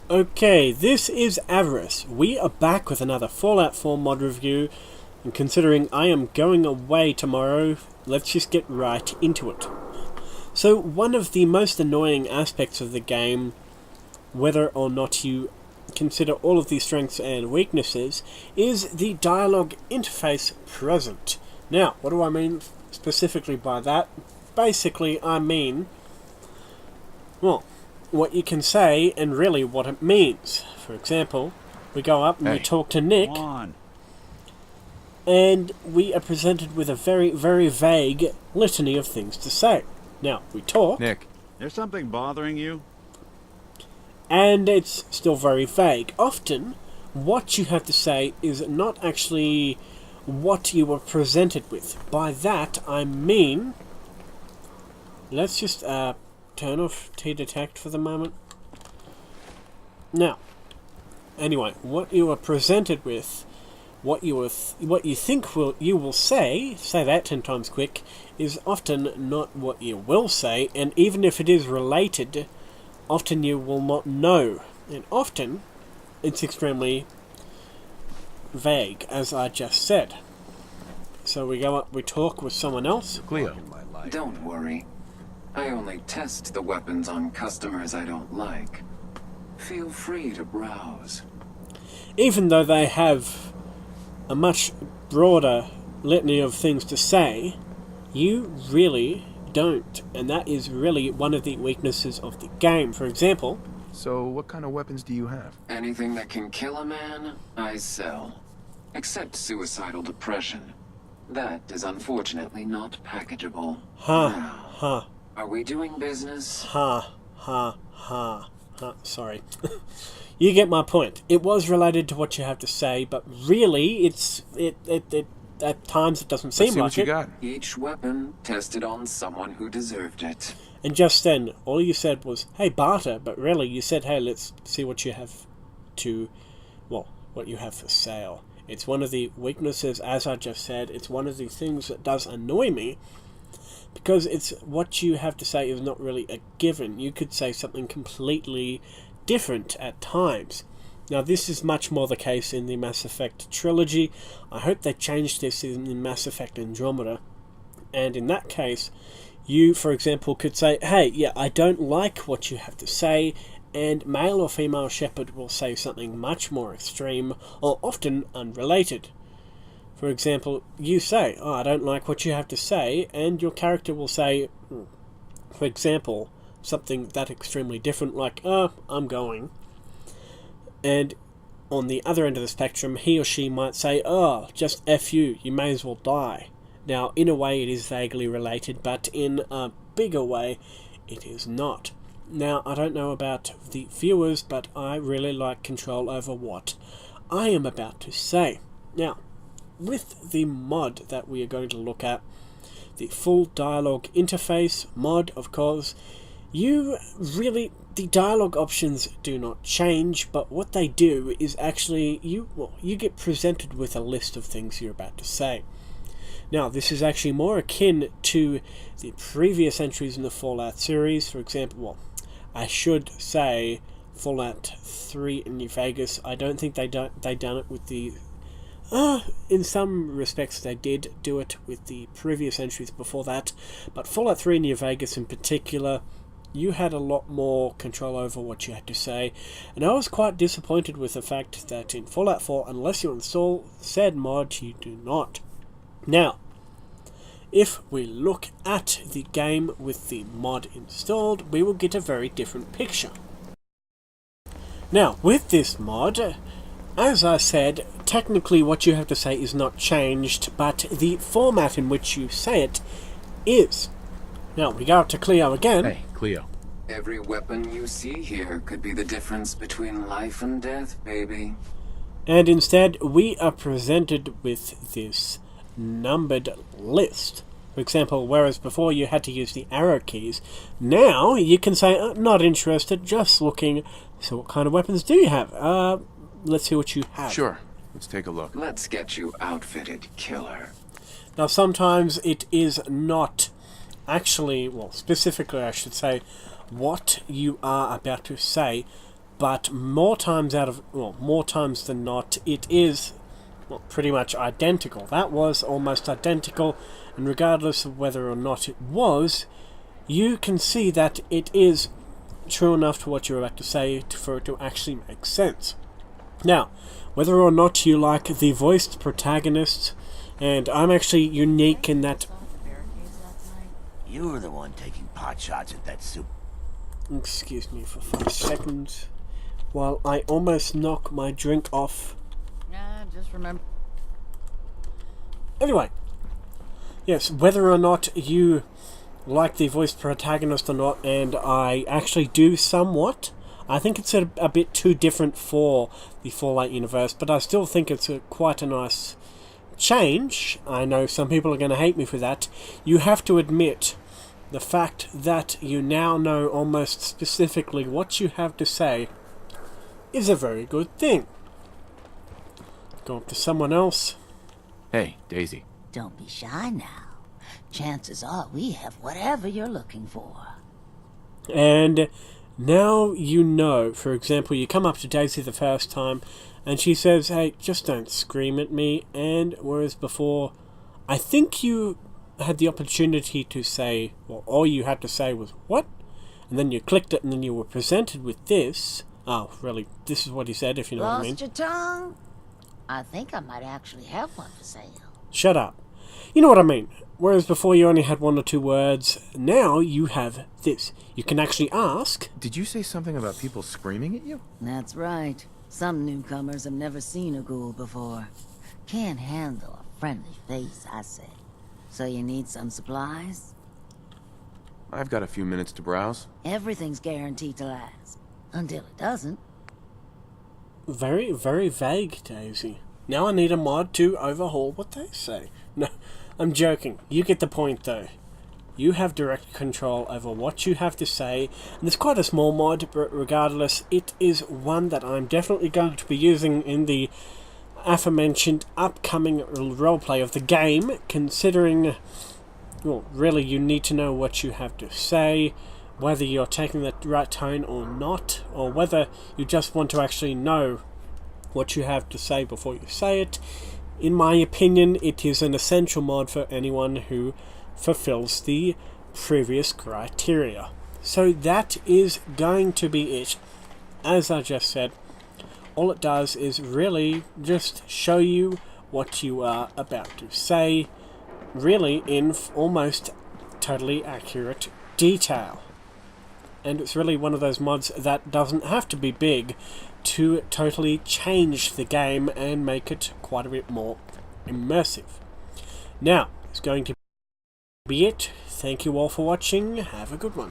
Okay, this is Avarice. We are back with another Fallout 4 mod review, and considering I am going away tomorrow, let's just get right into it. So, one of the most annoying aspects of the game, whether or not you consider all of the strengths and weaknesses, is the dialogue interface present. Now, what do I mean specifically by that? Basically, I mean, well, what you can say and really what it means. For example, we go up and we talk to Nick, and we are presented with a very, very vague litany of things to say. Now, we talk, Nick, there's something bothering you? and it's still very vague. Often, what you have to say is not actually what you were presented with. By that, I mean, let's just turn off T-Detect for the moment. Now, anyway, what you are presented with, what you think you will say that 10 times quick, is often not what you will say, and even if it is related, often you will not know, and often it's extremely vague, as I just said. So we go up, we talk with someone else. Cleo. Don't worry. I only test the weapons on customers I don't like. Feel free to browse. Even though they have a much broader litany of things to say, you really don't. And that is really one of the weaknesses of the game. For example... So, what kind of weapons do you have? Anything that can kill a man, I sell. Except suicidal depression. That is unfortunately not packageable. Are we doing business? Sorry. You get my point. It was related to what you have to say, but really, it at times it doesn't seem Let's see like what you it. got. Each weapon tested on someone who deserved it. And just then, all you said was, hey, barter, but really you said, hey, let's see what you have to, well, what you have for sale. It's one of the weaknesses, as I just said, it's one of the things that does annoy me, because it's what you have to say is not really a given. You could say something completely different at times. Now, this is much more the case in the Mass Effect trilogy. I hope they changed this in the Mass Effect Andromeda. And in that case, you, for example, could say, hey, yeah, I don't like what you have to say, and male or female Shepard will say something much more extreme, or often unrelated. For example, you say, oh, I don't like what you have to say, and your character will say, for example, something that extremely different, like, I'm going. And on the other end of the spectrum, he or she might say, oh, just F you may as well die. Now, in a way it is vaguely related, but in a bigger way, it is not. Now, I don't know about the viewers, but I really like control over what I am about to say. Now, with the mod that we are going to look at, the full dialogue interface mod, of course, the dialogue options do not change, but what they do is actually, you get presented with a list of things you're about to say. Now, this is actually more akin to the previous entries in the Fallout series. For example, I should say Fallout 3 in New Vegas. I don't think they done it with the... in some respects they did do it with the previous entries before that, but Fallout 3 in New Vegas in particular, you had a lot more control over what you had to say, and I was quite disappointed with the fact that in Fallout 4, unless you install said mod, you do not. Now, if we look at the game with the mod installed, we will get a very different picture. Now, with this mod, as I said, technically what you have to say is not changed, but the format in which you say it is. Now, we go up to Cleo again. Hey, Cleo. Every weapon you see here could be the difference between life and death, baby. And instead, we are presented with this numbered list. For example, whereas before you had to use the arrow keys, now you can say, not interested, just looking. So what kind of weapons do you have? Let's see what you have. Sure. Let's take a look. Let's get you outfitted, killer. Now, sometimes it is not actually, well, specifically I should say, what you are about to say but more times than not, it is pretty much identical. That was almost identical, and regardless of whether or not it was, you can see that it is true enough to what you're about to say for it to actually make sense. Now, whether or not you like the voiced protagonist, and I'm actually unique in that... You were the one taking pot shots at that soup. Excuse me for 5 seconds while I almost knock my drink off. Nah, just remember. Anyway, yes, whether or not you like the voiced protagonist or not, and I actually do somewhat. I think it's a bit too different for the Fallout universe, but I still think it's quite a nice change. I know some people are going to hate me for that. You have to admit the fact that you now know almost specifically what you have to say is a very good thing. Go up to someone else. Hey, Daisy. Don't be shy now. Chances are we have whatever you're looking for. And now you know. For example, you come up to Daisy the first time and she says, hey, just don't scream at me. And whereas before, I think you had the opportunity to say, well, all you had to say was, what? And then you clicked it and then you were presented with this. Oh, really, this is what he said, if you know what I mean. Lost your tongue? I think I might actually have one for sale. Shut up. You know what I mean. Whereas before you only had 1 or 2 words, now you have this. You can actually ask... Did you say something about people screaming at you? That's right. Some newcomers have never seen a ghoul before. Can't handle a friendly face, I say. So you need some supplies? I've got a few minutes to browse. Everything's guaranteed to last. Until it doesn't. Very, very vague, Daisy. Now I need a mod to overhaul what they say. No, I'm joking. You get the point, though. You have direct control over what you have to say, and it's quite a small mod, but regardless, it is one that I'm definitely going to be using in the aforementioned upcoming roleplay of the game, considering, well, really you need to know what you have to say, whether you're taking the right tone or not, or whether you just want to actually know what you have to say before you say it. In my opinion, it is an essential mod for anyone who fulfills the previous criteria. So that is going to be it. As I just said, all it does is really just show you what you are about to say, really in almost totally accurate detail. And it's really one of those mods that doesn't have to be big to totally change the game and make it quite a bit more immersive. Now, it's going to be it. Thank you all for watching. Have a good one.